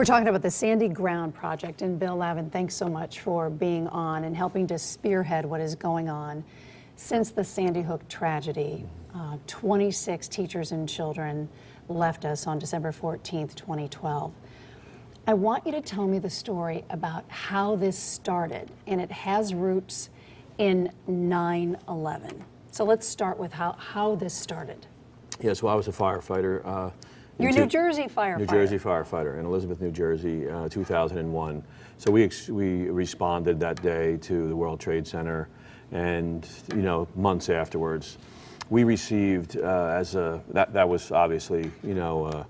We're talking about the Sandy Ground Project, and Bill Lavin, thanks so much for being on and helping to spearhead what is going on. Since the Sandy Hook tragedy, 26 teachers and children left us on December 14th, 2012. I want you to tell me the story about how this started, and it has roots in 9/11. So let's start with how this started. Yes, well, I was a firefighter. You're a New Jersey firefighter. New Jersey firefighter in Elizabeth, New Jersey, 2001. So we responded that day to the World Trade Center, and months afterwards, we received that was obviously a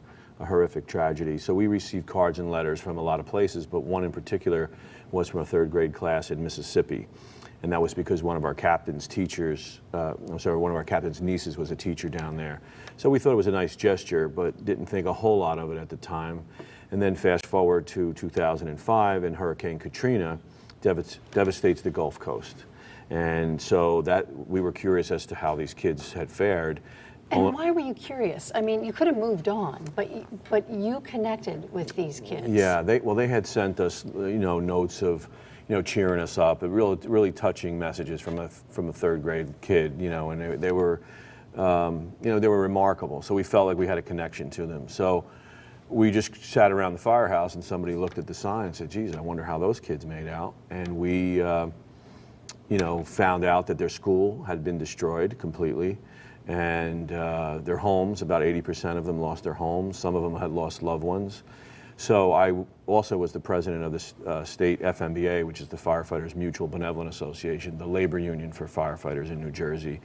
horrific tragedy. So we received cards and letters from a lot of places, but one in particular was from a third grade class in Mississippi. And that was because one of our captain's one of our captain's nieces was a teacher down there. So we thought it was a nice gesture, but didn't think a whole lot of it at the time. And then fast forward to 2005, and Hurricane Katrina devastates the Gulf Coast. And so we were curious as to how these kids had fared. And why were you curious? I mean, you could have moved on, but you connected with these kids. Yeah, they had sent us notes of cheering us up, really touching messages from a third grade kid, and they were remarkable. So we felt like we had a connection to them. So we just sat around the firehouse, and somebody looked at the sign and said, "Geez, I wonder how those kids made out." And we, found out that their school had been destroyed completely, and their homes. About 80% of them lost their homes. Some of them had lost loved ones. So I also was the president of the state FMBA, which is the Firefighters Mutual Benevolent Association, the labor union for firefighters in New Jersey.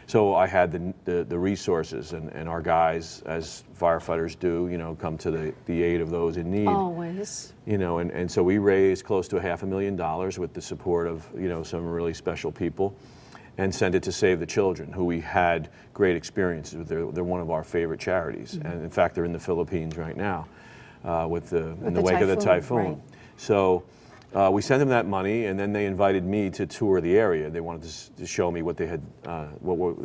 So I had the resources, and our guys, as firefighters do, come to the aid of those in need. Always. And so we raised close to $500,000 with the support of some really special people, and sent it to Save the Children, who we had great experiences with. They're one of our favorite charities, and in fact they're in the Philippines right now. In the wake of the typhoon. Right. So we sent them that money, and then they invited me to tour the area. They wanted to show me what they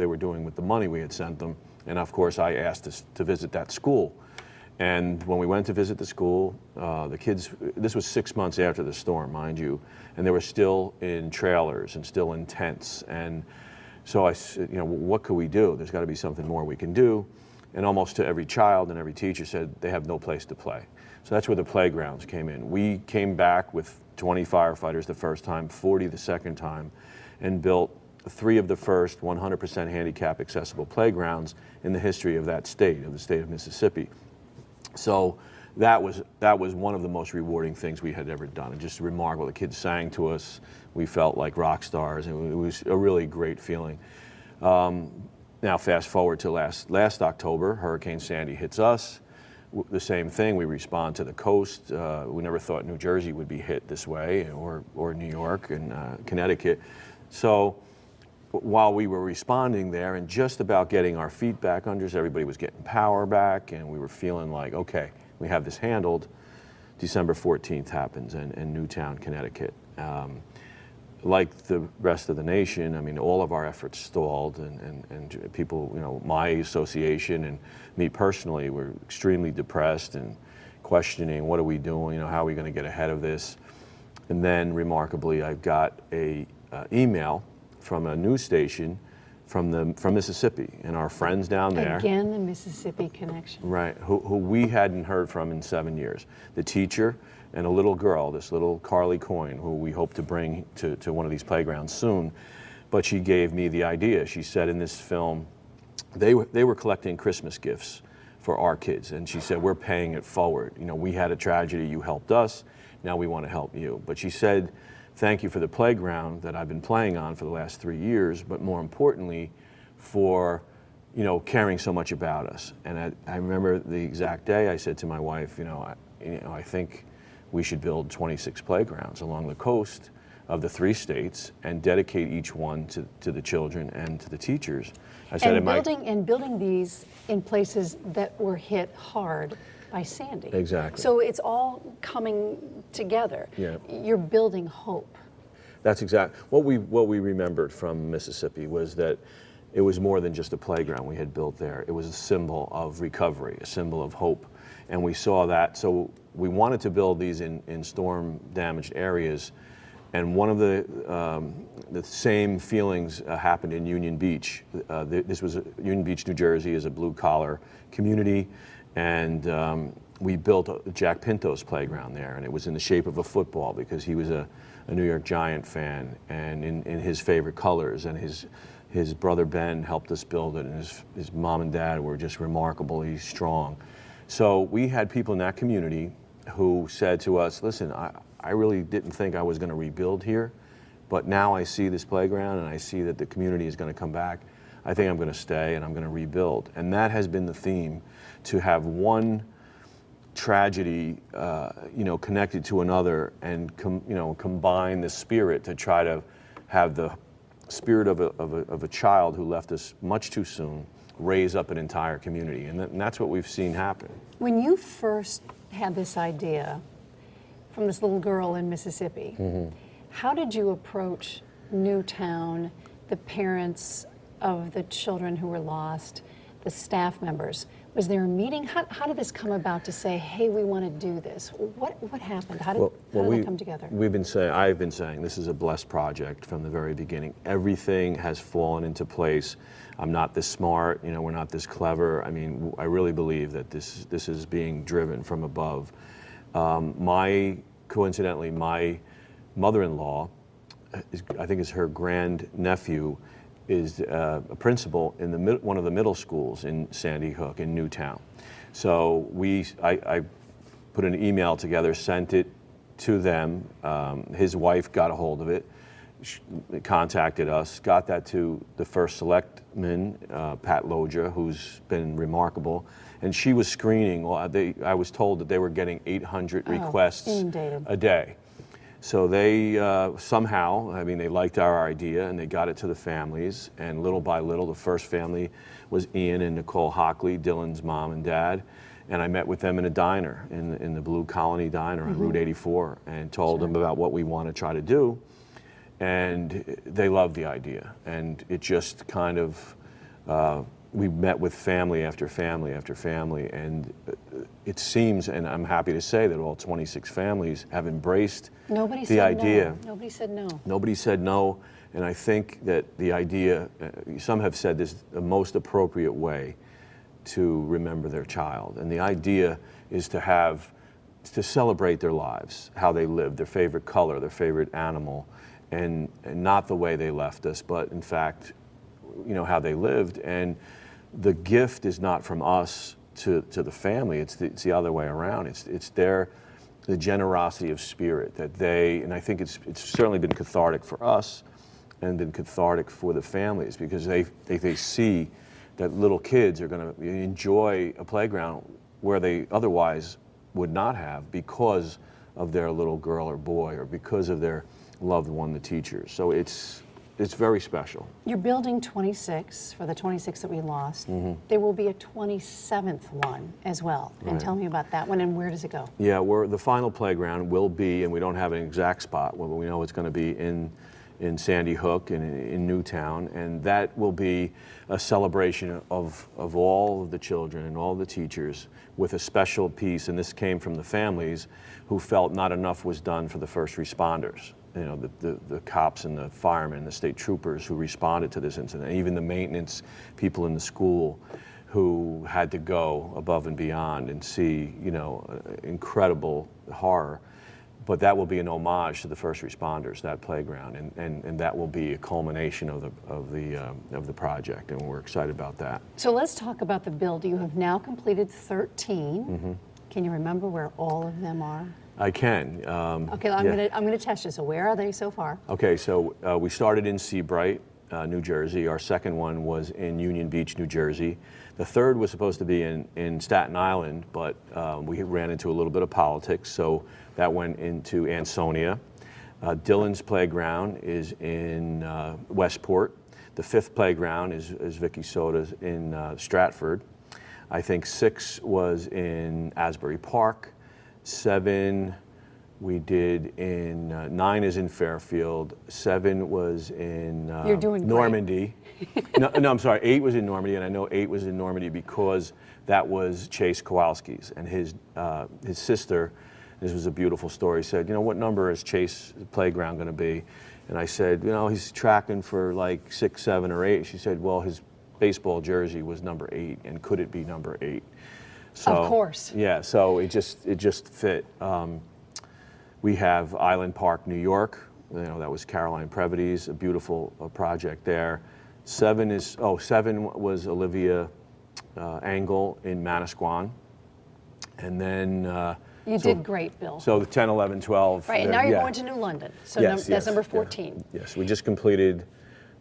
were doing with the money we had sent them. And of course, I asked to visit that school. And when we went to visit the school, the kids, this was 6 months after the storm, mind you, and they were still in trailers and still in tents. And so I said, what could we do? There's got to be something more we can do. And almost to every child and every teacher said they have no place to play. So that's where the playgrounds came in. We came back with 20 firefighters the first time, 40 the second time, and built 3 of the first 100% handicap accessible playgrounds in the history of that state, of the state of Mississippi. So that was one of the most rewarding things we had ever done. And just remarkable. The kids sang to us. We felt like rock stars, and it was a really great feeling. Now fast forward to last October, Hurricane Sandy hits us. The same thing, we respond to the coast. We never thought New Jersey would be hit this way, or New York and Connecticut. So while we were responding there and just about getting our feet back under us, everybody was getting power back, and we were feeling like, okay, we have this handled. December 14th happens in Newtown, Connecticut. Like the rest of the nation, I mean, all of our efforts stalled, and people, my association and me personally were extremely depressed and questioning, what are we doing? How are we going to get ahead of this? And then, remarkably, I got a email from a news station from Mississippi, and our friends down there. Again, the Mississippi connection. Right, who we hadn't heard from in 7 years. The teacher and a little girl, this little Carly Coyne, who we hope to bring to one of these playgrounds soon. But she gave me the idea. She said in this film, they were collecting Christmas gifts for our kids. And she said, we're paying it forward. We had a tragedy, you helped us, now we want to help you. But she said, thank you for the playground that I've been playing on for the last 3 years, but more importantly, for caring so much about us. And I remember the exact day I said to my wife, I think we should build 26 playgrounds along the coast of the 3 states and dedicate each one to the children and to the teachers. I said, and building these in places that were hit hard by Sandy. Exactly. So it's all coming together. Yeah. You're building hope. That's exactly what we remembered from Mississippi, was that it was more than just a playground we had built there. It was a symbol of recovery, a symbol of hope. and we saw that. So we wanted to build these in storm damaged areas, and one of the same feelings happened in Union Beach. This was Union Beach, New Jersey, is a blue collar community, and we built Jack Pinto's playground there, and it was in the shape of a football because he was a New York Giant fan, and in his favorite colors, and his brother Ben helped us build it, and his mom and dad were just remarkably strong. So we had people in that community who said to us, listen, I really didn't think I was going to rebuild here, but now I see this playground and I see that the community is going to come back. I think I'm going to stay and I'm going to rebuild. And that has been the theme, to have one tragedy, connected to another, and combine the spirit to try to have the spirit of a child who left us much too soon raise up an entire community, and that's what we've seen happen. When you first had this idea from this little girl in Mississippi, how did you approach Newtown, the parents of the children who were lost, the staff members? Was there a meeting? How did this come about to say, hey, we want to do this? What happened? How did it come together? I've been saying this is a blessed project from the very beginning. Everything has fallen into place. I'm not this smart, we're not this clever. I mean, I really believe that this is being driven from above. Coincidentally, my mother-in-law, I think is her grandnephew, is a principal in one of the middle schools in Sandy Hook in Newtown. So I put an email together, sent it to them. His wife got a hold of it, contacted us, got that to the first selectman, Pat Loja, who's been remarkable, and she was screening. I was told that they were getting 800 requests a day. So they somehow, they liked our idea and they got it to the families, and little by little, the first family was Ian and Nicole Hockley, Dylan's mom and dad, and I met with them in a diner, in the Blue Colony Diner on Route 84, and told them about what we want to try to do, and they loved the idea, and it just kind of, we met with family after family after family, and it seems, and I'm happy to say that all 26 families have embraced the idea. No. Nobody said no. Nobody said no, and I think that the idea, some have said this is the most appropriate way to remember their child, and the idea is to celebrate their lives, how they lived, their favorite color, their favorite animal, and not the way they left us, but in fact, how they lived. And the gift is not from us to the family, it's the other way around. It's the generosity of spirit that and I think it's certainly been cathartic for us and been cathartic for the families, because they see that little kids are going to enjoy a playground where they otherwise would not have, because of their little girl or boy, or because of their loved one, the teachers. So it's very special. You're building 26 for the 26 that we lost. There will be a 27th one as well. And tell me about that one, and where does it go? Yeah, the final playground will be, and we don't have an exact spot, but we know it's going to be in Sandy Hook and in Newtown, and that will be a celebration of all of the children and all the teachers, with a special piece, and this came from the families who felt not enough was done for the first responders. The cops and the firemen, the state troopers who responded to this incident, even the maintenance people in the school who had to go above and beyond and see, incredible horror. But that will be an homage to the first responders, that playground, and that will be a culmination of the project, and we're excited about that. So let's talk about the build. You have now completed 13. Can you remember where all of them are? I can. Okay, I'm going to test you. So where are they so far? Okay, so we started in Seabright, New Jersey. Our second one was in Union Beach, New Jersey. The third was supposed to be in Staten Island, but we ran into a little bit of politics, so that went into Ansonia. Dylan's playground is in Westport. The fifth playground is Vicky Soda's in Stratford. I think 6 was in Asbury Park. 7 We did in 9 is in Fairfield. 7 was in You're doing great. Normandy. no, I'm sorry. 8 was in Normandy, and I know 8 was in Normandy because that was Chase Kowalski's, and his sister. This was a beautiful story. Said, you know, what number is Chase playground going to be? And I said, you know, he's tracking for like 6, 7, or 8. She said, well, his baseball jersey was number 8, and could it be number 8? So, of course. Yeah. So it just fit. We have Island Park, New York. You know, that was Caroline Previty's, a beautiful project there. 7 was Olivia Engel in Manasquan. And then... you did great, Bill. So the 10, 11, 12. Right, and now you're going to New London. So that's number 14. Yeah. Yes, we just completed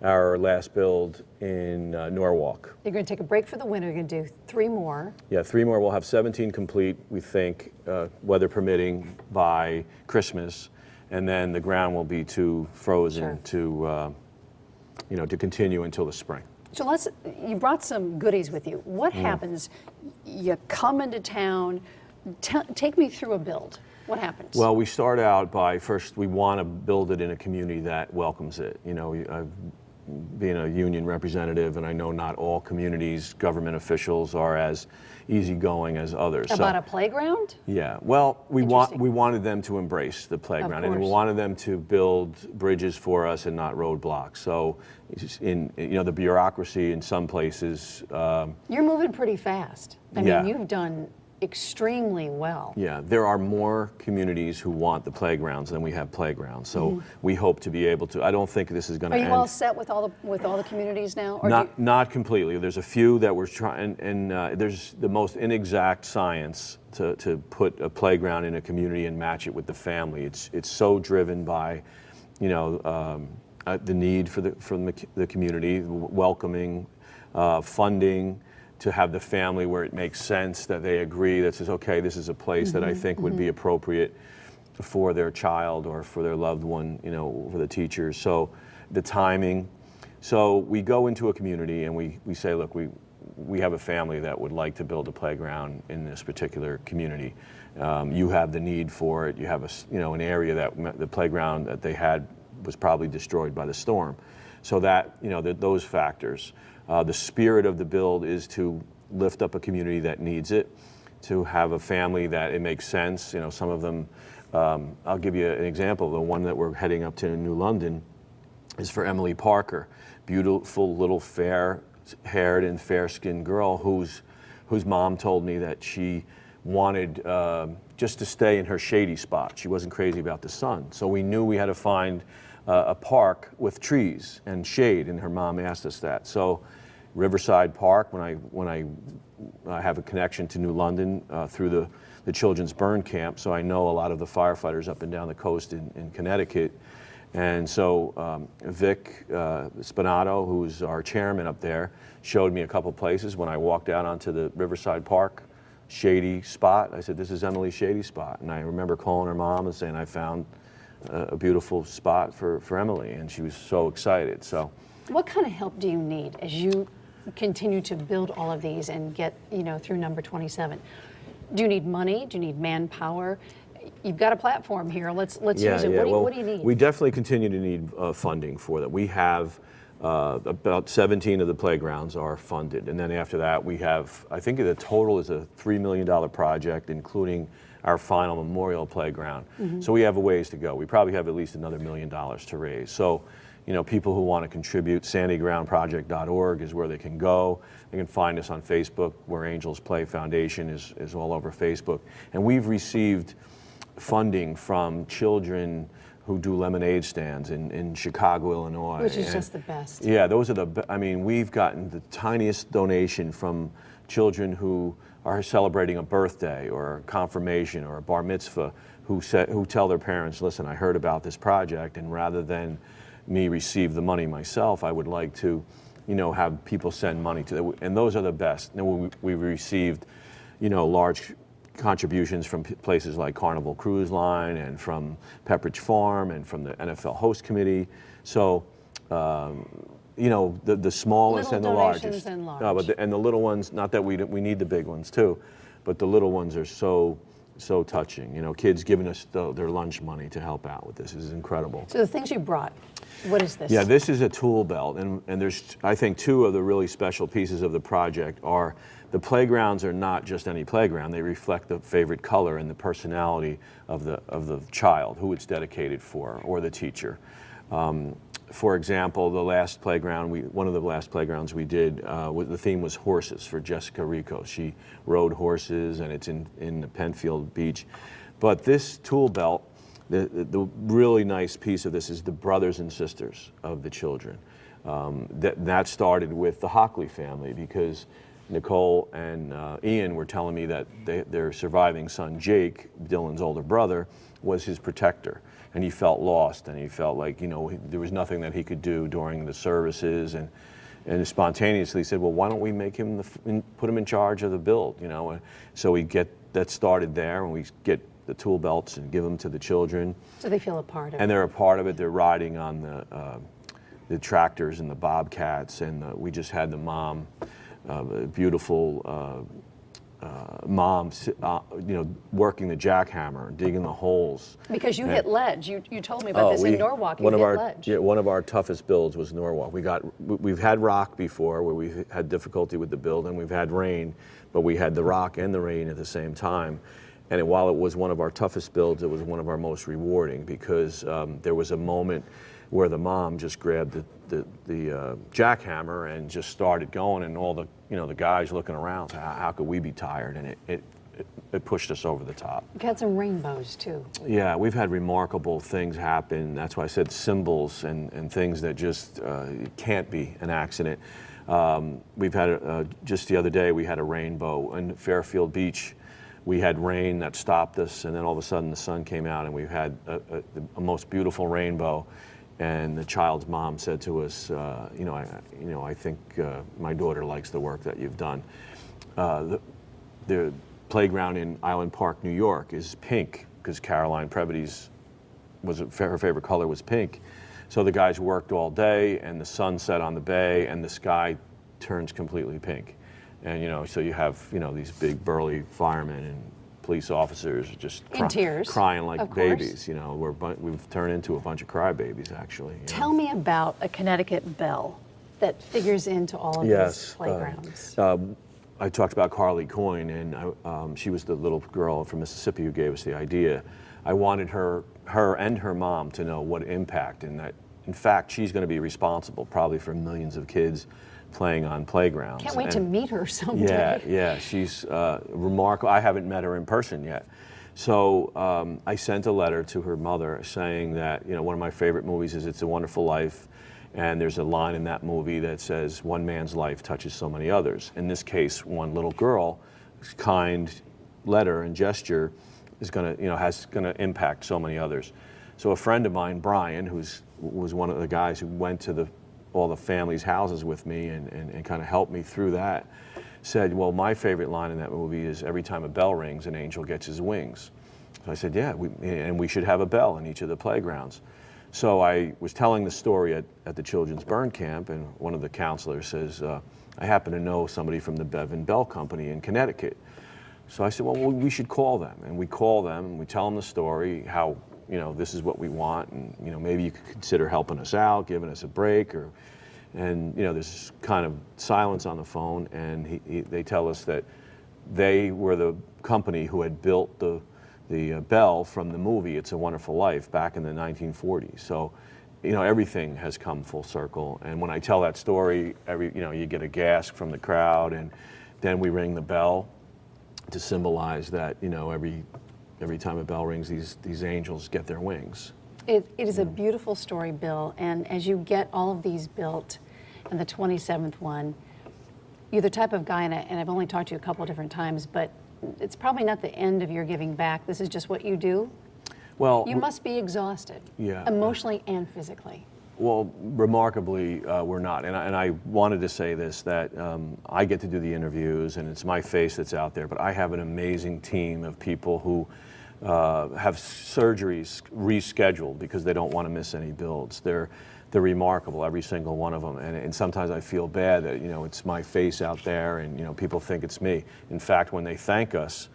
our last build in Norwalk. You're going to take a break for the winter. You're going to do 3 more. Yeah, 3 more. We'll have 17 complete, we think, weather permitting, by Christmas. And then the ground will be too frozen to continue until the spring. So you brought some goodies with you. What happens? You come into town. Take me through a build. What happens? Well, we start out by first, we want to build it in a community that welcomes it. You know, I've been a union representative, and I know not all communities, government officials are as easygoing as others. About a playground? Yeah. Well, we wanted them to embrace the playground, and we wanted them to build bridges for us and not roadblocks. So, the bureaucracy in some places. You're moving pretty fast. I mean, you've done extremely well. Yeah, there are more communities who want the playgrounds than we have playgrounds. So we hope to be able to. I don't think this is going to end. Are you all set with all the communities now? Or not completely. There's a few that we're trying, and there's the most inexact science to put a playground in a community and match it with the family. It's so driven by, the need from the community, welcoming, funding, to have the family where it makes sense, that they agree, that says, okay, this is a place that I think would be appropriate for their child or for their loved one, for the teachers. So the timing. So we go into a community and we say, look, we have a family that would like to build a playground in this particular community. You have the need for it. You have an area that the playground that they had was probably destroyed by the storm. So that, those factors. The spirit of the build is to lift up a community that needs it, to have a family that it makes sense. Some of them, I'll give you an example. The one that we're heading up to in New London is for Emily Parker, beautiful little fair-haired and fair-skinned girl whose mom told me that she wanted just to stay in her shady spot. She wasn't crazy about the sun. So we knew we had to find a park with trees and shade, and her mom asked us that. So Riverside Park, when I have a connection to New London through the Children's Burn Camp, so I know a lot of the firefighters up and down the coast in Connecticut. And so Vic Spinato, who's our chairman up there, showed me a couple places. When I walked out onto the Riverside Park shady spot, I said, this is Emily's shady spot. And I remember calling her mom and saying, I found a beautiful spot for Emily, and she was so excited. So, what kind of help do you need as you continue to build all of these and get through number 27? Do you need money? Do you need manpower? You've got a platform here. Let's use it. Yeah. What do you need? We definitely continue to need funding for that. We have about 17 of the playgrounds are funded, and then after that we have, I think the total is a $3 million project, including our final memorial playground. So we have a ways to go. We probably have at least another $1 million to raise. So, people who want to contribute, sandygroundproject.org is where they can go. They can find us on Facebook, where Angels Play Foundation is all over Facebook. And we've received funding from children who do lemonade stands in Chicago, Illinois. Which is just the best. Yeah, those are we've gotten the tiniest donation from children who are celebrating a birthday or a confirmation or a bar mitzvah, who tell their parents, listen, I heard about this project, and rather than me receive the money myself, I would like to, have people send money to them. And those are the best. And we received, large contributions from places like Carnival Cruise Line and from Pepperidge Farm and from the NFL Host Committee. So, the smallest little and the largest. And large. No, and the little ones, not that we need the big ones too, but the little ones are so so touching. You know, kids giving us their lunch money to help out with this is incredible. So the things you brought, what is this? Yeah, this is a tool belt, and there's, I think, two of the really special pieces of the project are the playgrounds are not just any playground. They reflect the favorite color and the personality of the child, who it's dedicated for, or the teacher. For example, the last playground, one of the last playgrounds we did, the theme was horses for Jessica Rico. She rode horses, and it's in Penfield Beach. But this tool belt, the really nice piece of this is the brothers and sisters of the children. That started with the Hockley family, because Nicole and Ian were telling me that their surviving son, Jake, Dylan's older brother, was his protector. And he felt lost, and he felt like, you know, there was nothing that he could do during the services, and spontaneously said, well, why don't we make him put him in charge of the build, you know? And so we get that started there, and we get the tool belts and give them to the children. So they feel a part of it. And they're a part of it. They're riding on the tractors and the bobcats, and we just had the mom, a beautiful mom, you know, working the jackhammer, digging the holes. Because you hit ledge. You told me about this in Norwalk. You hit ledge. Yeah, one of our toughest builds was Norwalk. We've had rock before, where we've had difficulty with the build, and we've had rain, but we had the rock and the rain at the same time. And while it was one of our toughest builds, it was one of our most rewarding, because there was a moment where the mom just grabbed the jackhammer and just started going, and all the guys looking around, how could we be tired? And it pushed us over the top. You had some rainbows too. Yeah, we've had remarkable things happen. That's why I said symbols and things that just can't be an accident. We've had just the other day we had a rainbow in Fairfield Beach. We had rain that stopped us, and then all of a sudden the sun came out, and we've had a most beautiful rainbow. And the child's mom said to us, I think my daughter likes the work that you've done. The playground in Island Park, New York, is pink, because Caroline Previty's her favorite color was pink. So the guys worked all day, and the sun set on the bay, and the sky turns completely pink. And so you have these big burly firemen and police officers just in tears, crying like babies. We've turned into a bunch of crybabies, actually. Tell me about a Connecticut bell that figures into all of these playgrounds. I talked about Carly Coyne, and she was the little girl from Mississippi who gave us the idea. I wanted her and her mom to know what impact, and that in fact she's going to be responsible probably for millions of kids playing on playgrounds. Can't wait to meet her someday. Yeah, she's remarkable. I haven't met her in person yet. So I sent a letter to her mother saying that, one of my favorite movies is It's a Wonderful Life, and there's a line in that movie that says, one man's life touches so many others. In this case, one little girl's kind letter and gesture is going to impact so many others. So a friend of mine, Brian, was one of the guys who went to all the families' houses with me and kind of helped me through that, said, well, my favorite line in that movie is, every time a bell rings, an angel gets his wings. So I said, yeah, we should have a bell in each of the playgrounds. So I was telling the story at the children's burn camp, and one of the counselors says, I happen to know somebody from the Bevan Bell Company in Connecticut. So I said, well, we should call them. And we call them, and we tell them the story, how this is what we want, and maybe you could consider helping us out, giving us a break, and there's kind of silence on the phone, and they tell us that they were the company who had built the bell from the movie It's a Wonderful Life back in the 1940s. So everything has come full circle, and when I tell that story, you get a gasp from the crowd, and then we ring the bell to symbolize that every time a bell rings, these angels get their wings. It is a beautiful story, Bill, and as you get all of these built, and the 27th one, you're the type of guy, and I've only talked to you a couple of different times, but it's probably not the end of your giving back. This is just what you do. Well, you must be exhausted, emotionally and physically. Well, remarkably, we're not. And I wanted to say this, that I get to do the interviews, and it's my face that's out there, but I have an amazing team of people who have surgeries rescheduled because they don't want to miss any builds. They're remarkable, every single one of them. And sometimes I feel bad that, it's my face out there, and, people think it's me. In fact, when they thank us,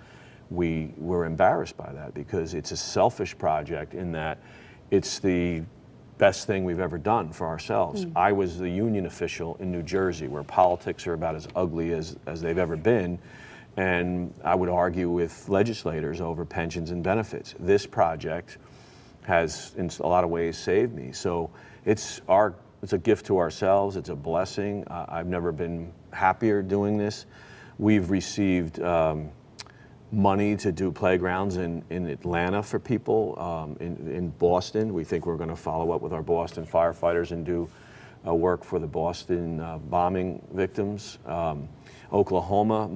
we were embarrassed by that because it's a selfish project in that it's the best thing we've ever done for ourselves. I was the union official in New Jersey, where politics are about as ugly as they've ever been, and I would argue with legislators over pensions and benefits. This project has, in a lot of ways, saved me. So it's a gift to ourselves. It's a blessing. I've never been happier doing this. We've received money to do playgrounds in Atlanta for people, in Boston. We think we're going to follow up with our Boston firefighters and do work for the Boston bombing victims. Oklahoma,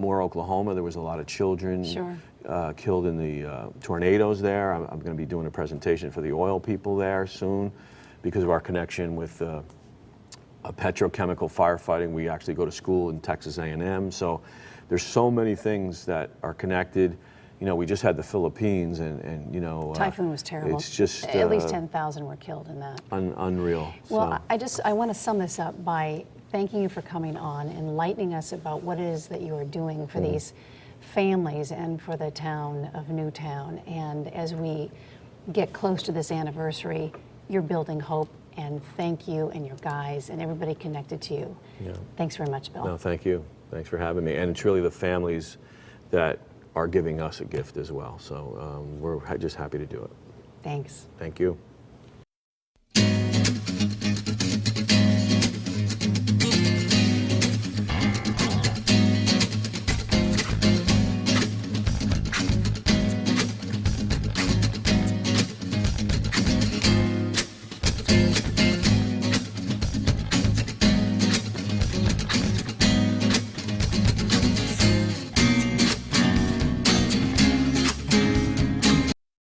there was a lot of children killed in the tornadoes there. I'm going to be doing a presentation for the oil people there soon because of our connection with petrochemical firefighting. We actually go to school in Texas A&M. So there's so many things that are connected. You know, we just had the Philippines, and you know, Typhoon was terrible. It's just at least 10,000 were killed in that. Unreal. Well, So. I want to sum this up by thanking you for coming on, enlightening us about what it is that you are doing for these families and for the town of Newtown. And as we get close to this anniversary, you're building hope. And thank you and your guys and everybody connected to you. Yeah. Thanks very much, Bill. No, thank you. Thanks for having me. And it's really the families that are giving us a gift as well. So we're just happy to do it. Thanks. Thank you.